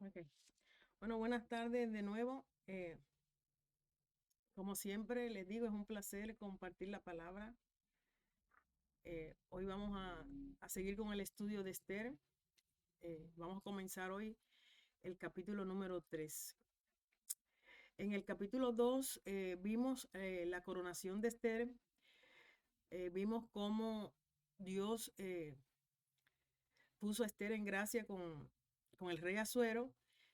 Ok. Bueno, buenas tardes de nuevo. Como siempre les digo, es un placer compartir la palabra. Hoy vamos a seguir con el estudio de Esther. Vamos a comenzar hoy el capítulo número 3. En el capítulo 2 vimos la coronación de Esther. Vimos cómo Dios puso a Esther en gracia con el rey Asuero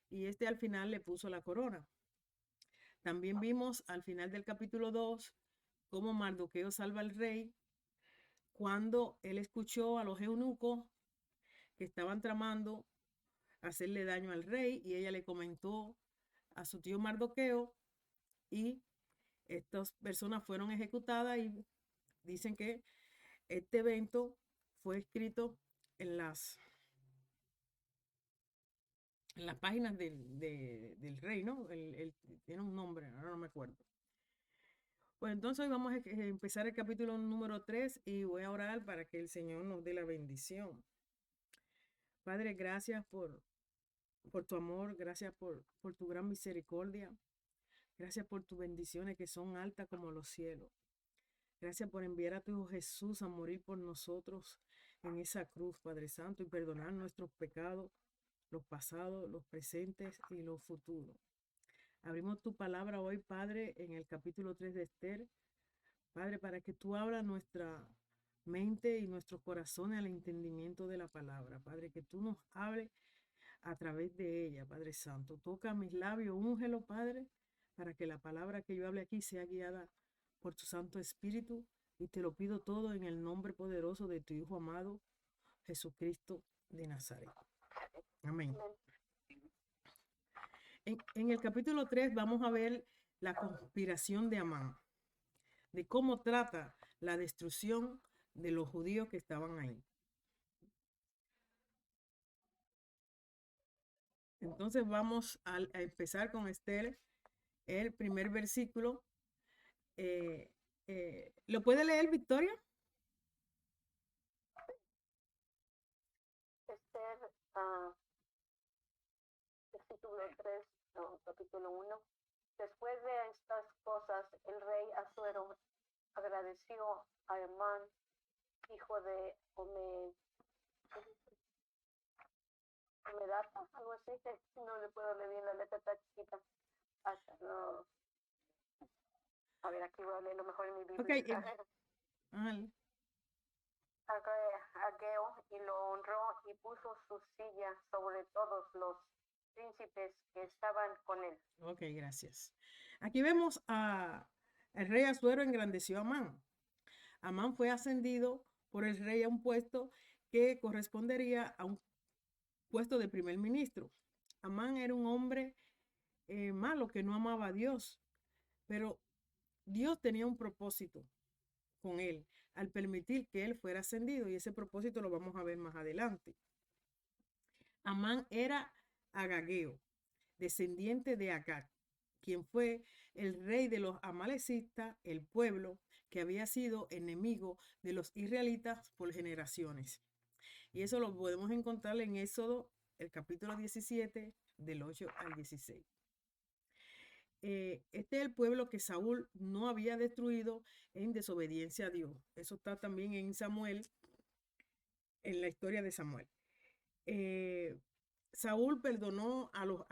y este al final le puso la corona. También vimos al final del capítulo 2 cómo Mardoqueo salva al rey cuando él escuchó a los eunucos que estaban tramando hacerle daño al rey y ella le comentó a su tío Mardoqueo y estas personas fueron ejecutadas y dicen que este evento fue escrito en las páginas del rey, ¿no? Tiene un nombre, ahora no me acuerdo. Pues entonces hoy vamos a empezar el capítulo número 3 y voy a orar para que el Señor nos dé la bendición. Padre, gracias por tu amor, gracias por tu gran misericordia, gracias por tus bendiciones que son altas como los cielos. Gracias por enviar a tu Hijo Jesús a morir por nosotros en esa cruz, Padre Santo, y perdonar nuestros pecados, los pasados, los presentes y los futuros. Abrimos tu palabra hoy, Padre, en el capítulo 3 de Esther, Padre, para que tú abras nuestra mente y nuestros corazones al entendimiento de la palabra. Padre, que tú nos hables a través de ella, Padre Santo. Toca mis labios, úngelo, Padre, para que la palabra que yo hable aquí sea guiada por tu Santo Espíritu. Y te lo pido todo en el nombre poderoso de tu Hijo amado, Jesucristo de Nazaret. Amén. En el capítulo 3 vamos a ver la conspiración de Amán, de cómo trata la destrucción de los judíos que estaban ahí. Entonces vamos a empezar con Esther, el primer versículo. Eh, ¿Lo puede leer Victoria? Esther, capítulo 3, no, capítulo 1. Después de estas cosas, el rey Asuero agradeció a Amán, hijo de Omedata, algo así, que no le puedo leer bien la letra, está chiquita. Hasta, no. A ver, aquí voy a leer lo mejor en mi Ok. Biblia. Ah, Ageo y lo honró y puso su silla sobre todos los príncipes que estaban con él. ok, gracias. Aquí vemos a el rey Asuero engrandeció a Amán. Amán fue ascendido por el rey a un puesto que correspondería a un puesto de primer ministro. Amán era un hombre malo que no amaba a Dios, pero Dios tenía un propósito con él al permitir que él fuera ascendido y ese propósito lo vamos a ver más adelante. Amán era agageo, descendiente de Agag, quien fue el rey de los amalecistas, el pueblo que había sido enemigo de los israelitas por generaciones. Y eso lo podemos encontrar en Éxodo, el capítulo 17, del 8 al 16. Este es el pueblo que Saúl no había destruido en desobediencia a Dios. Eso está también en Samuel, en la historia de Samuel. Eh, Saúl perdonó a los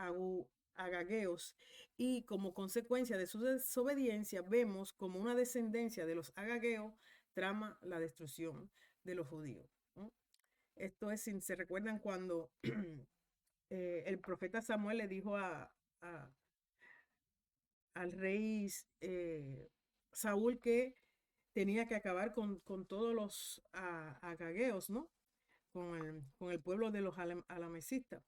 agagueos y como consecuencia de su desobediencia vemos como una descendencia de los agagueos trama la destrucción de los judíos, ¿no? Esto es, si se recuerdan cuando el profeta Samuel le dijo a, al rey Saúl que tenía que acabar con todos los agagueos, ¿no? Con el pueblo de los alamesistas.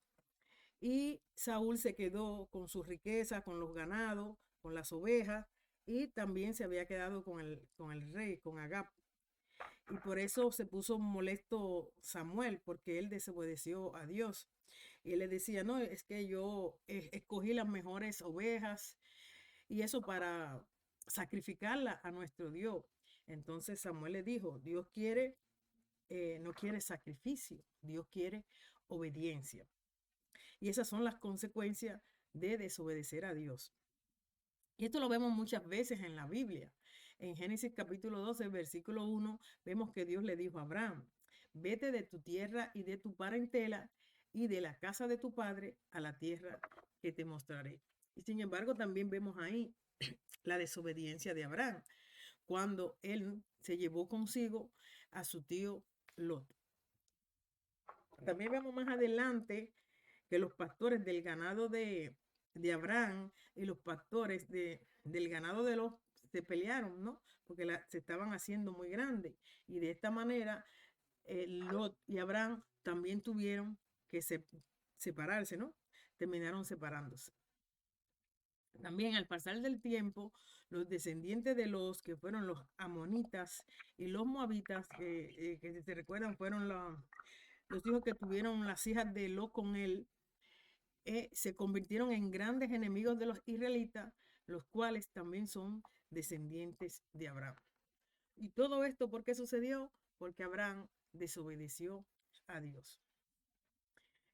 Y Saúl se quedó con su riqueza, con los ganados, con las ovejas, y también se había quedado con el rey, con Agap. Y por eso se puso molesto Samuel, porque él desobedeció a Dios. Y él le decía, no, es que yo escogí las mejores ovejas y eso para sacrificarla a nuestro Dios. Entonces Samuel le dijo, Dios no quiere sacrificio, Dios quiere obediencia. Y esas son las consecuencias de desobedecer a Dios. Y esto lo vemos muchas veces en la Biblia. En Génesis capítulo 12, versículo 1, vemos que Dios le dijo a Abraham, vete de tu tierra y de tu parentela y de la casa de tu padre a la tierra que te mostraré. Y sin embargo, también vemos ahí la desobediencia de Abraham, cuando él se llevó consigo a su tío Lot. También vemos más adelante que los pastores del ganado de Abraham y los pastores del ganado de Lot se pelearon, ¿no? Porque se estaban haciendo muy grandes. Y de esta manera, Lot y Abraham también tuvieron que separarse, ¿no? Terminaron separándose. También al pasar del tiempo, los descendientes de los que fueron los amonitas y los moabitas, que si se recuerdan, fueron los hijos que tuvieron las hijas de Lot con él, se convirtieron en grandes enemigos de los israelitas, los cuales también son descendientes de Abraham. Y todo esto, ¿por qué sucedió? Porque Abraham desobedeció a Dios.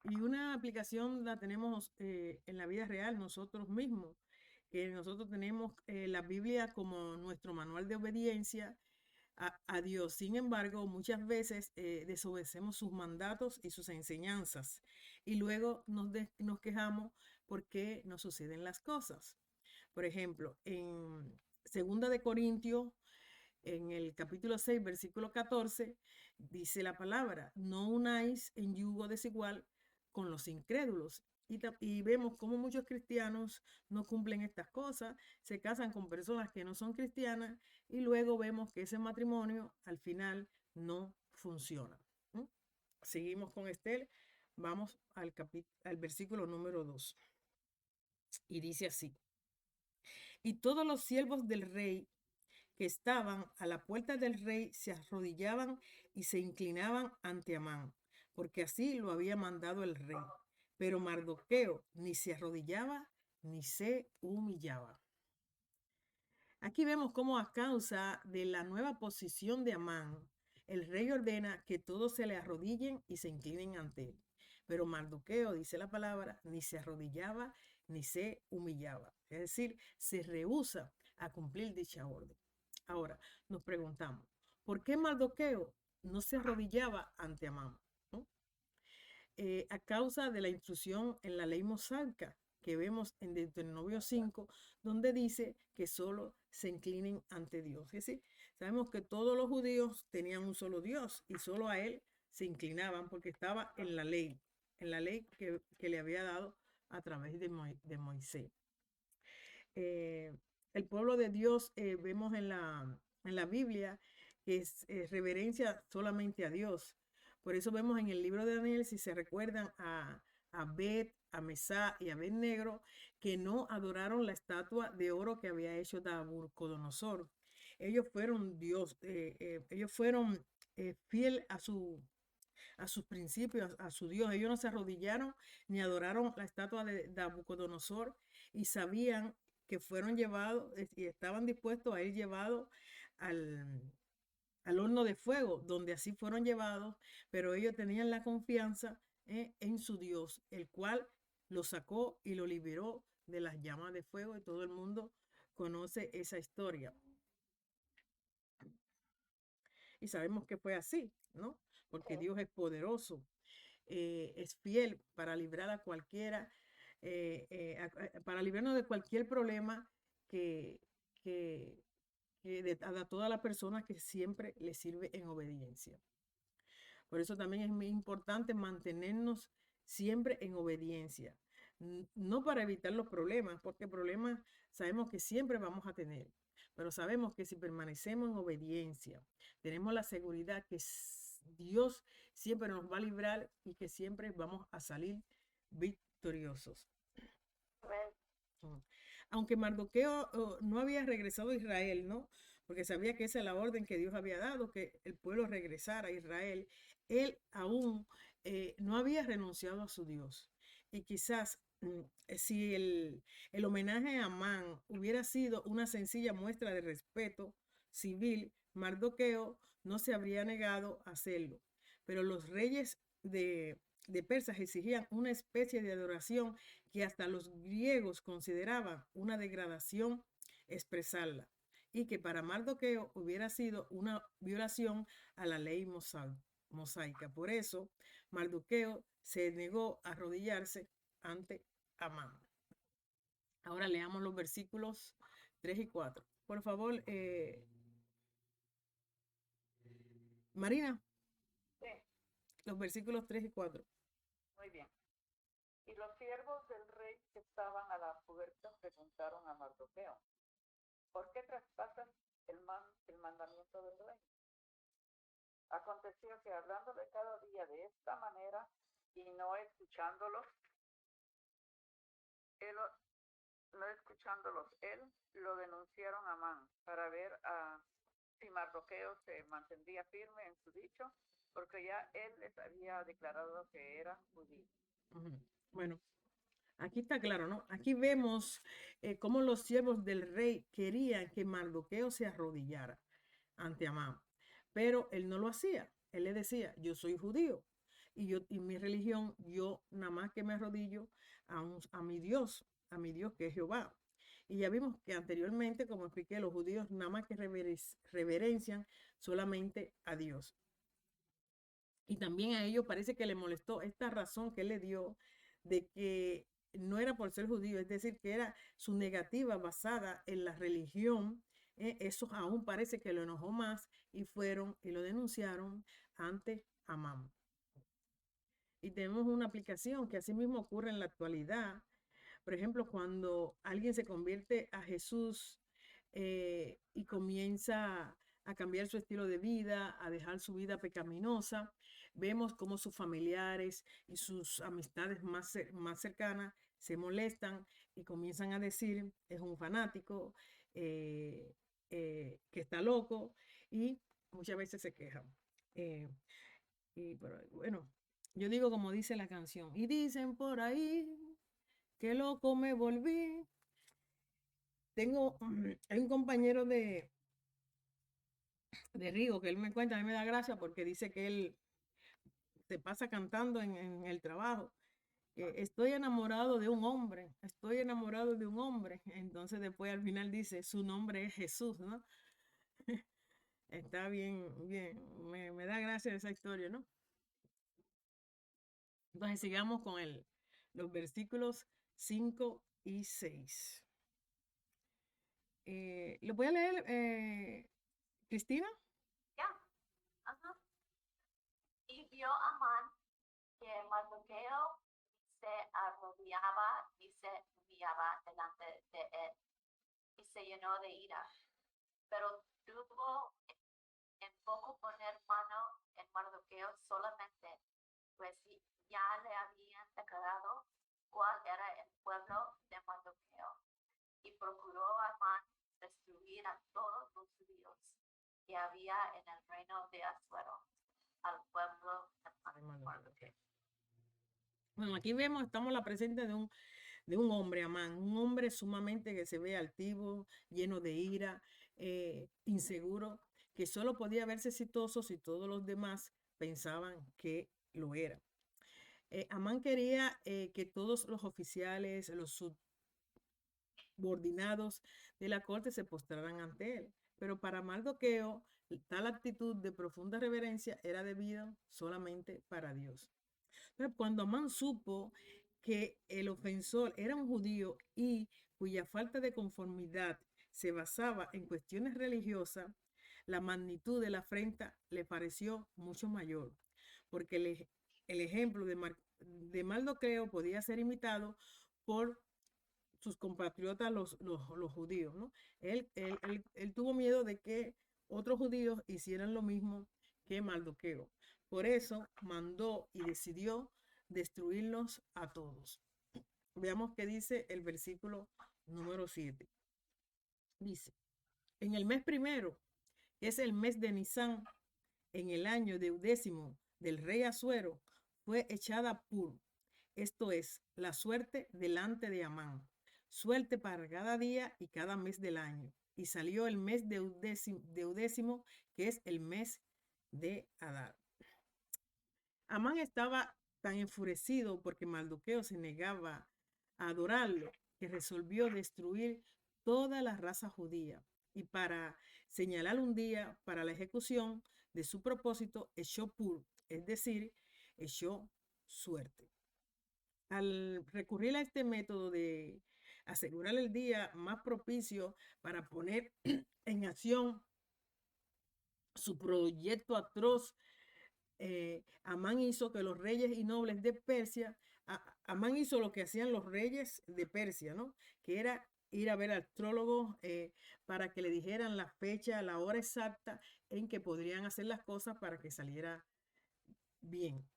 Y una aplicación la tenemos en la vida real nosotros mismos, que nosotros tenemos la Biblia como nuestro manual de obediencia a Dios. Sin embargo, muchas veces desobedecemos sus mandatos y sus enseñanzas y luego nos quejamos porque nos suceden las cosas. Por ejemplo, en 2 Corintios, en el capítulo 6, versículo 14, dice la palabra, no unáis en yugo desigual con los incrédulos. Y vemos cómo muchos cristianos no cumplen estas cosas, se casan con personas que no son cristianas y luego vemos que ese matrimonio al final no funciona. Seguimos con Estel, vamos al versículo número 2. Y dice así, y todos los siervos del rey que estaban a la puerta del rey se arrodillaban y se inclinaban ante Amán, porque así lo había mandado el rey. Pero Mardoqueo ni se arrodillaba ni se humillaba. Aquí vemos cómo a causa de la nueva posición de Amán, el rey ordena que todos se le arrodillen y se inclinen ante él. Pero Mardoqueo, dice la palabra, ni se arrodillaba ni se humillaba. Es decir, se rehúsa a cumplir dicha orden. Ahora, nos preguntamos, ¿por qué Mardoqueo no se arrodillaba ante Amán? ¿No? A causa de la instrucción en la ley mosaica que vemos en Deuteronomio 5, donde dice que solo se inclinen ante Dios. Es decir, sabemos que todos los judíos tenían un solo Dios y solo a él se inclinaban porque estaba en la ley que le había dado a través de Moisés. El pueblo de Dios, vemos en la Biblia que es reverencia solamente a Dios. Por eso vemos en el libro de Daniel, si se recuerdan, a Bet, a Mesá y a Abed-Negro, que no adoraron la estatua de oro que había hecho Nabucodonosor. Ellos fueron ellos fueron fiel a sus principios, a su Dios. Ellos no se arrodillaron ni adoraron la estatua de Nabucodonosor y sabían que fueron llevados y estaban dispuestos a ir llevados al horno de fuego, donde así fueron llevados, pero ellos tenían la confianza en su Dios, el cual los sacó y lo liberó de las llamas de fuego, y todo el mundo conoce esa historia. Y sabemos que fue así, ¿no? Porque Dios es poderoso, es fiel para librar a cualquiera, para librarnos de cualquier problema a toda la persona que siempre le sirve en obediencia. Por eso también es muy importante mantenernos siempre en obediencia, no para evitar los problemas, porque problemas sabemos que siempre vamos a tener, pero sabemos que si permanecemos en obediencia, tenemos la seguridad que Dios siempre nos va a librar y que siempre vamos a salir victoriosos. Aunque Mardoqueo no había regresado a Israel, ¿no? Porque sabía que esa es la orden que Dios había dado, que el pueblo regresara a Israel, él aún no había renunciado a su Dios. Y quizás si el homenaje a Amán hubiera sido una sencilla muestra de respeto civil, Mardoqueo no se habría negado a hacerlo. Pero los reyes de de persas exigían una especie de adoración que hasta los griegos consideraban una degradación expresarla, y que para Mardoqueo hubiera sido una violación a la ley mosaica. Por eso, Mardoqueo se negó a arrodillarse ante Amán. Ahora leamos los versículos 3 y 4. Por favor, Marina, Sí, los versículos 3 y 4. muy bien. Y los siervos del rey que estaban a la puerta preguntaron a Mardoqueo, ¿por qué traspasas el mandamiento del rey? Aconteció que hablándole cada día de esta manera y no escuchándolos, él lo denunciaron a Amán para ver si Mardoqueo se mantendría firme en su dicho, porque ya él les había declarado que era judío. Bueno, aquí está claro, ¿no? Aquí vemos cómo los siervos del rey querían que Mardoqueo se arrodillara ante Amán, pero él no lo hacía. Él le decía, yo soy judío y mi religión, yo nada más que me arrodillo a mi Dios que es Jehová. Y ya vimos que anteriormente, como expliqué, los judíos nada más que reverencian solamente a Dios. Y también a ellos parece que le molestó esta razón que él le dio de que no era por ser judío, es decir, que era su negativa basada en la religión. Eso aún parece que lo enojó más y fueron y lo denunciaron ante Amán. Y tenemos una aplicación que así mismo ocurre en la actualidad. Por ejemplo, cuando alguien se convierte a Jesús y comienza a cambiar su estilo de vida, a dejar su vida pecaminosa, vemos cómo sus familiares y sus amistades más cercanas se molestan y comienzan a decir, es un fanático, que está loco, y muchas veces se quejan. Pero, bueno, yo digo como dice la canción, y dicen por ahí, qué loco me volví. Hay un compañero de Rigo que él me cuenta, a mí me da gracia porque dice que él se pasa cantando en el trabajo, que estoy enamorado de un hombre, estoy enamorado de un hombre. Entonces después al final dice, su nombre es Jesús, ¿no? Está bien, bien, me da gracia esa historia, ¿no? Entonces sigamos con los versículos 5 y 6. ¿Lo voy a leer, Cristina? Ya, ajá. Y vio Amán que Mardoqueo se arrodillaba y se humillaba delante de él, y se llenó de ira. Pero tuvo en poco poner mano en Mardoqueo solamente, pues ya le habían declarado cuál era el pueblo de Mardoqueo. Y procuró Amán destruir a todos los judíos que había en el reino de Asuero, al pueblo de Mardoqueo. Bueno, aquí vemos, estamos la presencia de un hombre, Amán, un hombre sumamente que se ve altivo, lleno de ira, inseguro, que solo podía verse exitoso si todos los demás pensaban que lo era. Amán quería que todos los oficiales, los subordinados de la corte se postraran ante él, pero para Mardoqueo tal actitud de profunda reverencia era debida solamente para Dios. Pero cuando Amán supo que el ofensor era un judío y cuya falta de conformidad se basaba en cuestiones religiosas, la magnitud de la afrenta le pareció mucho mayor, porque el ejemplo de Mardoqueo podía ser imitado por sus compatriotas los judíos, ¿no? Él tuvo miedo de que otros judíos hicieran lo mismo que Mardoqueo. Por eso mandó y decidió destruirlos a todos. Veamos qué dice el versículo número 7. Dice, en el mes primero, que es el mes de Nisán, en el año deudécimo del rey Asuero, fue echada Pur, esto es, la suerte delante de Amán, suerte para cada día y cada mes del año. Y salió el mes deudécimo, que es el mes de Adar. Amán estaba tan enfurecido porque Mardoqueo se negaba a adorarlo, que resolvió destruir toda la raza judía. Y para señalar un día para la ejecución de su propósito, echó pur, es decir, echó suerte. Al recurrir a este método de asegurar el día más propicio para poner en acción su proyecto atroz, Amán hizo que los reyes y nobles de Persia, Amán hizo lo que hacían los reyes de Persia, ¿no? Que era ir a ver al astrólogo para que le dijeran la fecha, la hora exacta en que podrían hacer las cosas para que saliera bien.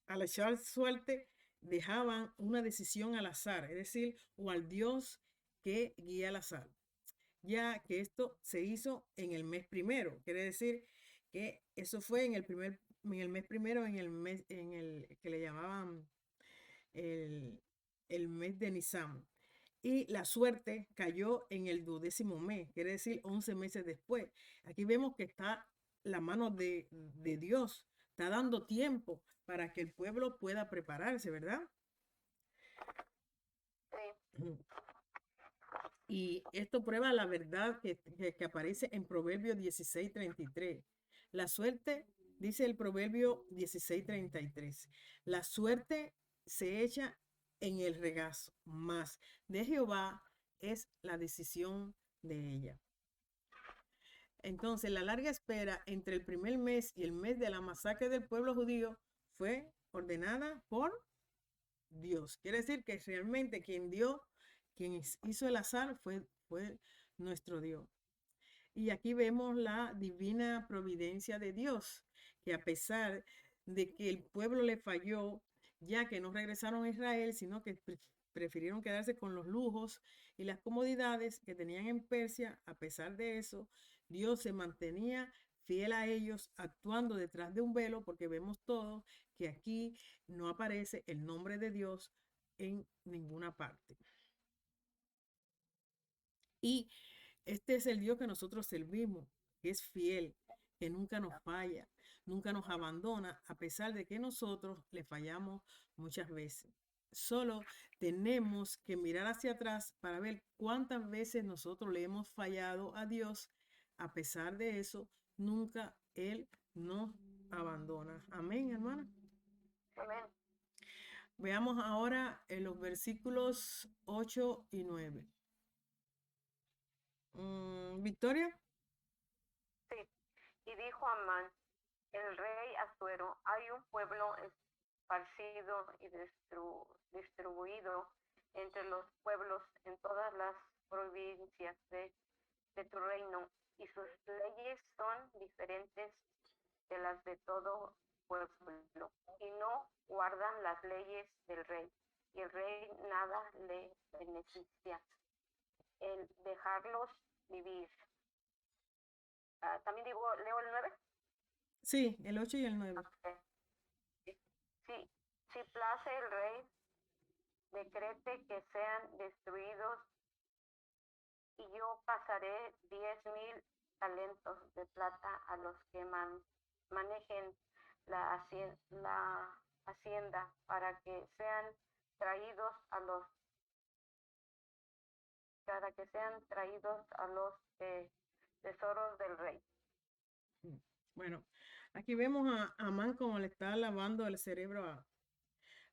Al echar suerte, dejaban una decisión al azar, es decir, o al Dios que guía al azar, ya que esto se hizo en el mes primero, quiere decir que eso fue en el mes primero, en el que le llamaban el, el mes de Nisan. Y la suerte cayó en el 12º mes, quiere decir 11 meses después. Aquí vemos que está la mano de Dios, está dando tiempo para que el pueblo pueda prepararse, ¿verdad? Sí. Y esto prueba la verdad que aparece en Proverbio 16:33. La suerte, dice el Proverbio 16:33, la suerte se echa en el regazo, mas de Jehová es la decisión de ella. Entonces, la larga espera entre el primer mes y el mes de la masacre del pueblo judío fue ordenada por Dios. Quiere decir que realmente quien hizo el azar fue nuestro Dios. Y aquí vemos la divina providencia de Dios, que a pesar de que el pueblo le falló, ya que no regresaron a Israel, sino que prefirieron quedarse con los lujos y las comodidades que tenían en Persia, a pesar de eso, Dios se mantenía fiel a ellos, actuando detrás de un velo, porque vemos todo que aquí no aparece el nombre de Dios en ninguna parte. Y este es el Dios que nosotros servimos, que es fiel, que nunca nos falla, nunca nos abandona, a pesar de que nosotros le fallamos muchas veces. Solo tenemos que mirar hacia atrás para ver cuántas veces nosotros le hemos fallado a Dios. A pesar de eso, nunca Él nos abandona. Amén, hermana. Amén. Veamos ahora en los versículos 8 y 9. Victoria. Sí. Y dijo Amán, el rey Asuero, hay un pueblo esparcido y distribuido entre los pueblos en todas las provincias de tu reino, y sus leyes son diferentes de las de todo pueblo, y no guardan las leyes del rey, y el rey nada le beneficia el dejarlos vivir. También digo, leo el 9. Sí, el 8 y el 9. Okay. Si place el rey, decrete que sean destruidos, y yo pasaré 10,000 talentos de plata a los que manejen la hacienda, para que sean traídos a los tesoros del rey. Bueno, aquí vemos a Amán como le está lavando el cerebro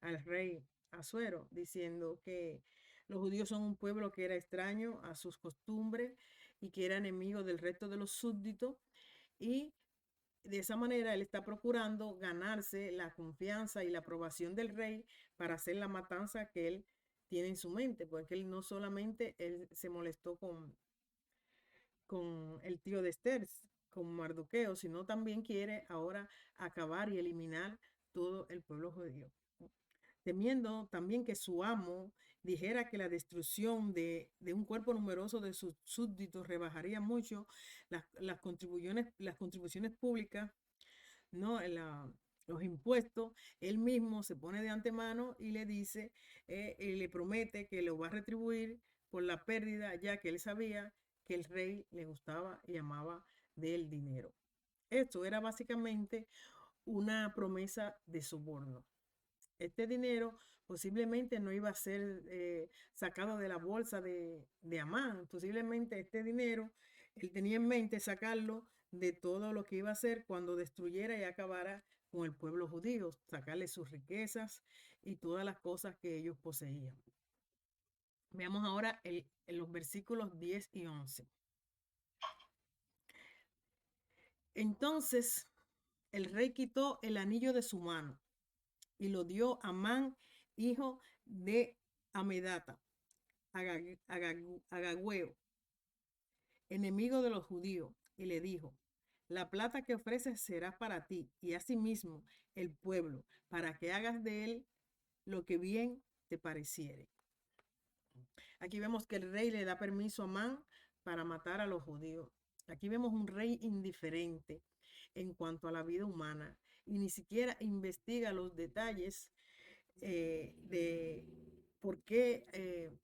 al rey Asuero, diciendo que los judíos son un pueblo que era extraño a sus costumbres y que era enemigo del resto de los súbditos, y de esa manera él está procurando ganarse la confianza y la aprobación del rey para hacer la matanza que él tiene en su mente, porque él no solamente él se molestó con el tío de Esther, con Mardoqueo, sino también quiere ahora acabar y eliminar todo el pueblo judío, temiendo también que su amo dijera que la destrucción de un cuerpo numeroso de sus súbditos rebajaría mucho las contribuciones públicas, ¿no? Los impuestos. Él mismo se pone de antemano y le dice, y le promete que lo va a retribuir por la pérdida, ya que él sabía que el rey le gustaba y amaba del dinero. Esto era básicamente una promesa de soborno. Este dinero posiblemente no iba a ser sacado de la bolsa de Amán. Posiblemente este dinero, él tenía en mente sacarlo de todo lo que iba a hacer cuando destruyera y acabara con el pueblo judío, sacarle sus riquezas y todas las cosas que ellos poseían. Veamos ahora en los versículos 10 y 11. Entonces el rey quitó el anillo de su mano y lo dio a Amán, hijo de Amedata, Agagüeo, enemigo de los judíos, y le dijo: la plata que ofreces será para ti y asimismo el pueblo, para que hagas de él lo que bien te pareciere. Aquí vemos que el rey le da permiso a Amán para matar a los judíos. Aquí vemos un rey indiferente en cuanto a la vida humana y ni siquiera investiga los detalles de por qué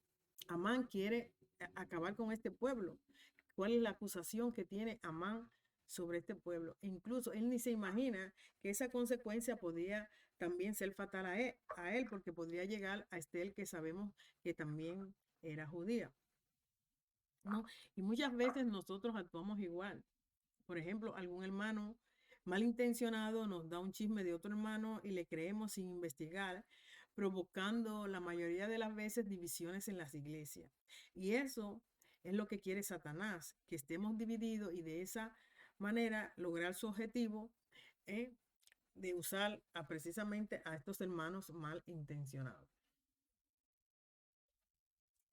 Amán quiere acabar con este pueblo. ¿Cuál es la acusación que tiene Amán sobre este pueblo? E incluso él ni se imagina que esa consecuencia podría también ser fatal a él, porque podría llegar a Estel, que sabemos que también era judía, ¿no? Y muchas veces nosotros actuamos igual. Por ejemplo, algún hermano malintencionado nos da un chisme de otro hermano y le creemos sin investigar, provocando la mayoría de las veces divisiones en las iglesias. Y eso es lo que quiere Satanás, que estemos divididos y de esa manera lograr su objetivo de usar precisamente a estos hermanos malintencionados.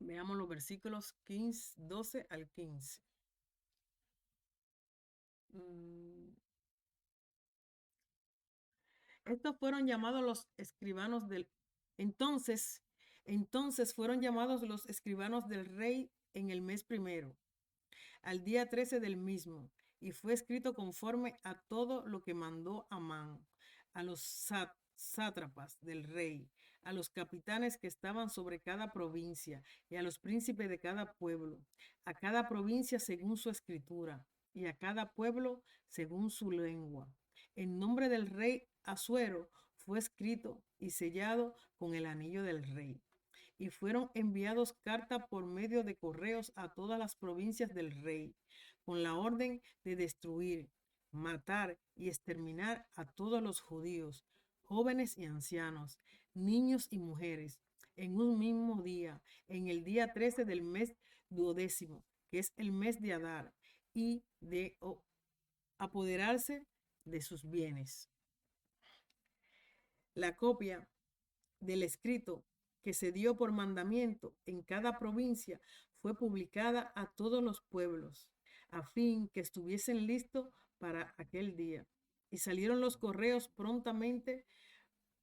Veamos los versículos 12 al 15. Estos fueron llamados los escribanos del... Entonces fueron llamados los escribanos del rey en el mes primero, al día 13 del mismo, y fue escrito conforme a todo lo que mandó Amán, a los sátrapas del rey, a los capitanes que estaban sobre cada provincia, y a los príncipes de cada pueblo, a cada provincia según su escritura, y a cada pueblo según su lengua. En nombre del rey Asuero fue escrito y sellado con el anillo del rey. Y fueron enviados cartas por medio de correos a todas las provincias del rey, con la orden de destruir, matar y exterminar a todos los judíos, jóvenes y ancianos, niños y mujeres, en un mismo día, en el día 13 del mes 12, que es el mes de Adar, y de apoderarse de sus bienes. La copia del escrito que se dio por mandamiento en cada provincia fue publicada a todos los pueblos, a fin que estuviesen listos para aquel día. Y salieron los correos prontamente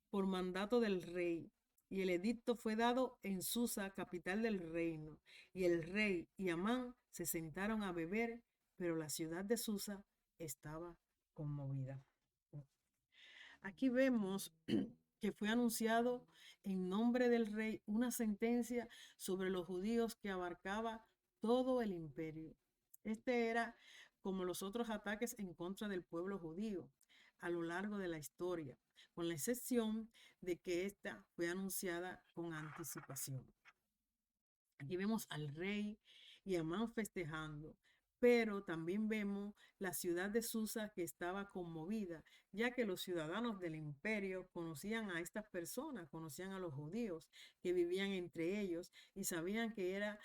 por mandato del rey, y el edicto fue dado en Susa, capital del reino. Y el rey y Amán se sentaron a beber, pero la ciudad de Susa estaba conmovida. Aquí vemos que fue anunciado en nombre del rey una sentencia sobre los judíos que abarcaba todo el imperio. Este era como los otros ataques en contra del pueblo judío a lo largo de la historia, con la excepción de que esta fue anunciada con anticipación. Aquí vemos al rey y a Amán festejando, pero también vemos la ciudad de Susa que estaba conmovida, ya que los ciudadanos del imperio conocían a estas personas, conocían a los judíos que vivían entre ellos y sabían que eran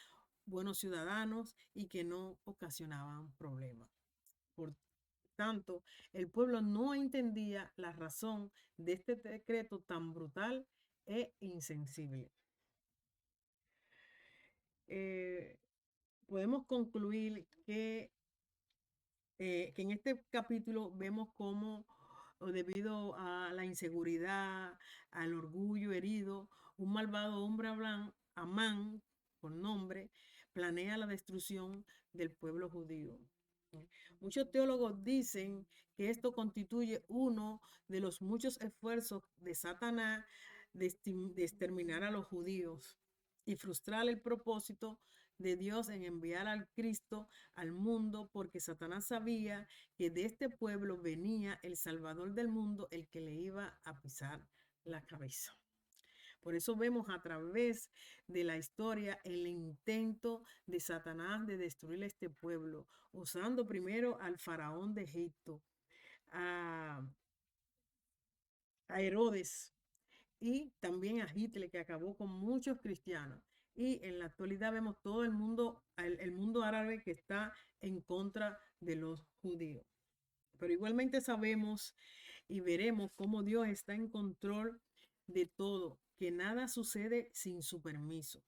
buenos ciudadanos y que no ocasionaban problemas. Por tanto, el pueblo no entendía la razón de este decreto tan brutal e insensible. Podemos concluir que en este capítulo vemos cómo, debido a la inseguridad, al orgullo herido, un malvado hombre Amán, por nombre, planea la destrucción del pueblo judío. Muchos teólogos dicen que esto constituye uno de los muchos esfuerzos de Satanás de exterminar a los judíos y frustrar el propósito de Dios en enviar al Cristo al mundo, porque Satanás sabía que de este pueblo venía el Salvador del mundo, el que le iba a pisar la cabeza. Por eso vemos a través de la historia el intento de Satanás de destruir este pueblo, usando primero al faraón de Egipto, a, a Herodes y también a Hitler, que acabó con muchos cristianos. Y en la actualidad vemos todo el mundo árabe que está en contra de los judíos. Pero igualmente sabemos y veremos cómo Dios está en control de todo, que nada sucede sin su permiso,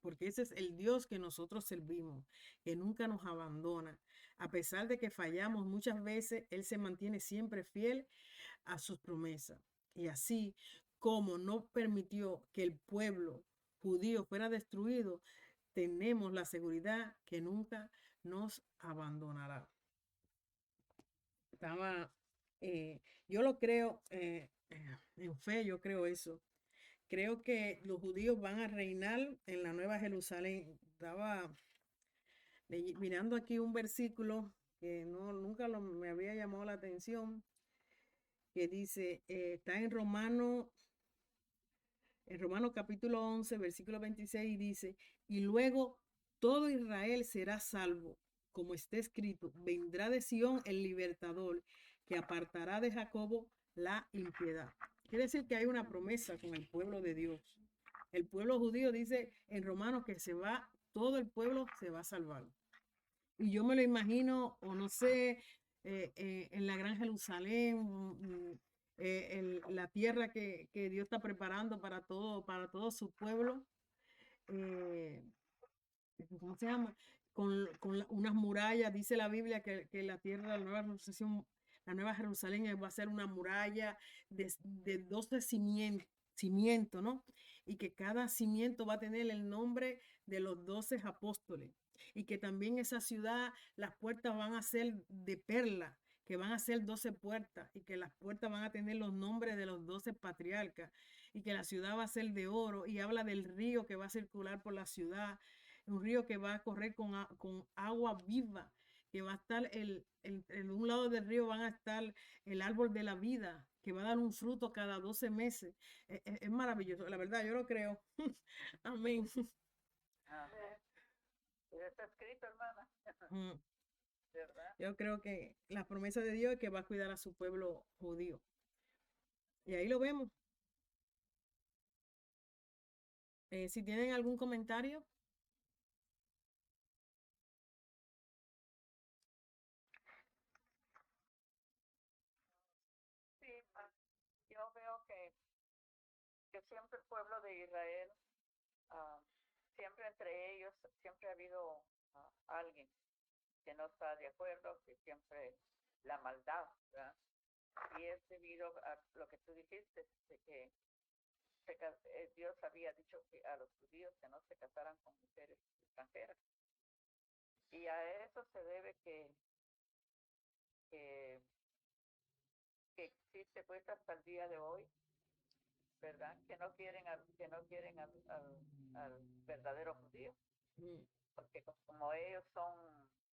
porque ese es el Dios que nosotros servimos, que nunca nos abandona. A pesar de que fallamos muchas veces, Él se mantiene siempre fiel a sus promesas. Y así como no permitió que el pueblo judío fuera destruido, tenemos la seguridad que nunca nos abandonará. Estaba, yo lo creo en fe, yo creo eso. Creo que los judíos van a reinar en la Nueva Jerusalén. Estaba mirando aquí un versículo que nunca me había llamado la atención, que dice, está en Romano capítulo 11, versículo 26, y dice, y luego todo Israel será salvo, como está escrito, vendrá de Sión el libertador, que apartará de Jacobo la impiedad. Quiere decir que hay una promesa con el pueblo de Dios. El pueblo judío dice en Romanos que todo el pueblo se va a salvar. Y yo me lo imagino, o no sé, en la Gran Jerusalén, la tierra que Dios está preparando para todo su pueblo. ¿Cómo se llama? Con unas murallas, dice la Biblia que la tierra, la Nueva Jerusalén va a ser una muralla de 12 cimientos, ¿no? Y que cada cimiento va a tener el nombre de los 12 apóstoles. Y que también esa ciudad, las puertas van a ser de perla, que van a ser 12 puertas, y que las puertas van a tener los nombres de los 12 patriarcas, y que la ciudad va a ser de oro, y habla del río que va a circular por la ciudad, un río que va a correr con agua viva, que va a estar en un lado del río van a estar el árbol de la vida, que va a dar un fruto cada 12 meses. Es maravilloso, la verdad, yo lo creo. Amén. Amén. Está escrito, hermana. Mm. ¿Verdad? Yo creo que la promesa de Dios es que va a cuidar a su pueblo judío. Y ahí lo vemos. Si tienen algún comentario. Sí, yo veo que siempre el pueblo de Israel, ah, siempre entre ellos, siempre ha habido alguien que no está de acuerdo, que siempre la maldad, ¿verdad? Y es debido a lo que tú dijiste, de que Dios había dicho que a los judíos que no se casaran con mujeres extranjeras. Y a eso se debe que, que existe pues hasta el día de hoy, ¿verdad? Que no quieren al verdadero judío, porque como ellos son,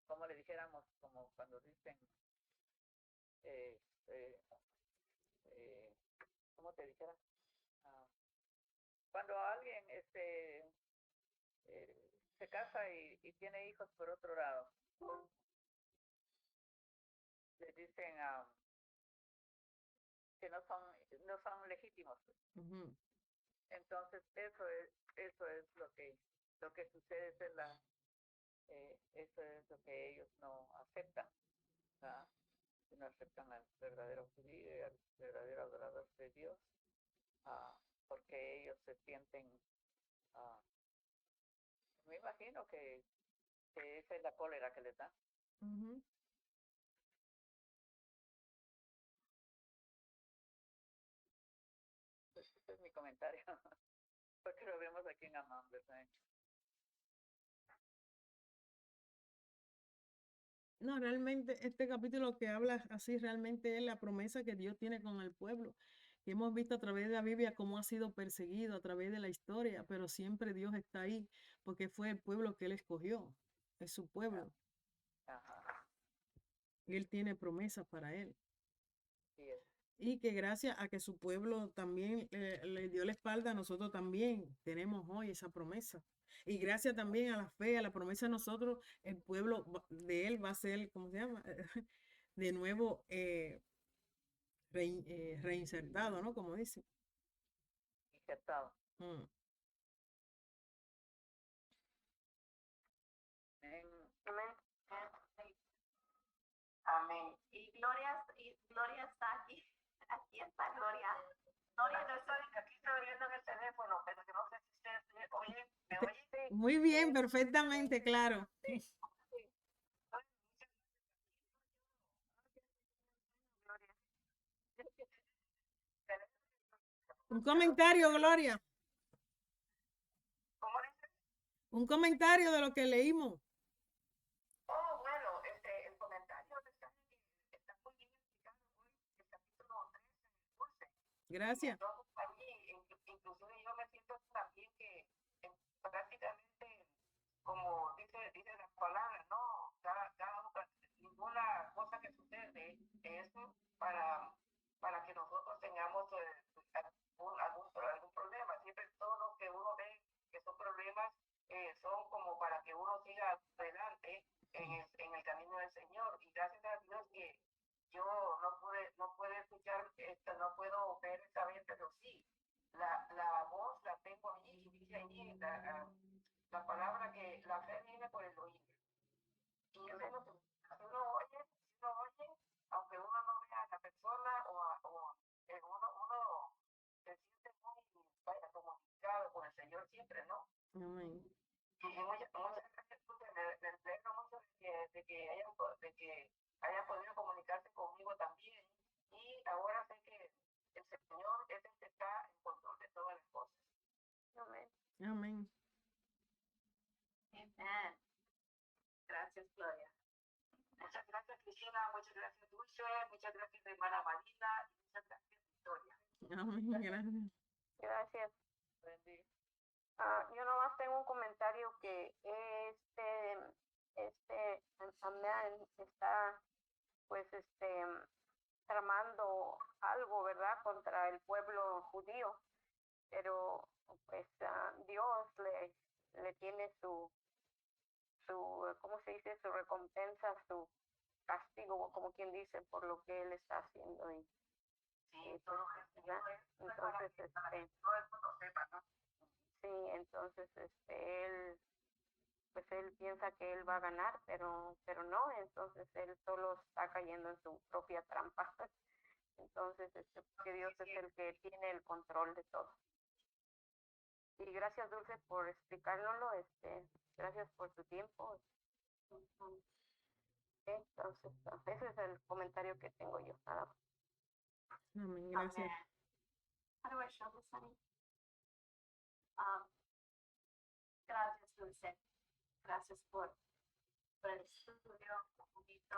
como le dijéramos, como cuando dicen, eh, eh, ¿cómo te dijera? Ah, cuando alguien se casa y tiene hijos por otro lado, le dicen que no son legítimos. Entonces eso es lo que sucede, eso es lo que ellos no aceptan, ¿verdad? No aceptan al verdadero judío y al verdadero adorador de Dios, porque ellos se sienten, me imagino que esa es la cólera que les da. Pues ese es mi comentario, porque lo vemos aquí en Amán, ¿verdad? No, realmente este capítulo que habla así realmente es la promesa que Dios tiene con el pueblo, que hemos visto a través de la Biblia cómo ha sido perseguido a través de la historia, pero siempre Dios está ahí, porque fue el pueblo que Él escogió, es su pueblo, Ajá. y Él tiene promesas para Él. Sí, es. Y que gracias a que su pueblo también le dio la espalda, nosotros también tenemos hoy esa promesa. Y gracias también a la fe, a la promesa de nosotros, el pueblo de Él va a ser, ¿cómo se llama? De nuevo reinsertado, ¿no? Como dice. Injertado. Mm. En, Amén. Amén. Y Gloria está aquí. Aquí está Gloria. Gloria, no estoy aquí, estoy viendo en el teléfono, pero que no sé si ustedes me oyen. ¿Me oyen? Muy bien, perfectamente, claro. Un comentario, Gloria. ¿Cómo dice? Un comentario de lo que leímos. Oh, bueno, el comentario está muy bien explicado hoy, el capítulo 13 del 12. Gracias. Allí, inclusive yo me siento también que prácticamente, como dice la palabra, no, ninguna cosa que sucede es para que nosotros tengamos algún problema. Siempre todo lo que uno ve que son problemas son como para que uno siga adelante en el camino del Señor. Y gracias a Dios que yo no pude escuchar esto, no puedo ver esta vez, pero sí, la voz la tengo allí y dice allí la palabra que la fe viene por el oír. Y eso es lo que si uno oye, aunque uno no vea a la persona uno se siente muy comunicado con el Señor siempre, ¿no? Amén. Y muchas gracias, me alegro mucho de que hayan podido comunicarse conmigo también. Y ahora sé que el Señor es el que está en control de todas las cosas. Amén. Amén. Amén. Gracias, Gloria. Muchas gracias, Cristina. Muchas gracias, Dulce. Muchas gracias, hermana Marina. Y muchas gracias, Victoria. Amén. Gracias. Gracias. Wendy. Yo nomás tengo un comentario que Amán está pues tramando algo, ¿verdad?, contra el pueblo judío, pero pues Dios le tiene ¿cómo se dice?, su recompensa, su castigo, como quien dice, por lo que él está haciendo. Y Sí, pues, todo esto. entonces, todo el mundo sepa, ¿no? sí, entonces él pues él piensa que él va a ganar, pero no, entonces él solo está cayendo en su propia trampa. Entonces, que Dios es el que tiene el control de todo. Y gracias, Dulce, por explicárnoslo, gracias por tu tiempo. Entonces, ese es el comentario que tengo yo. Nada más. Amén. Gracias. How do I show this, honey? Gracias, Dulce. Gracias por el estudio un poquito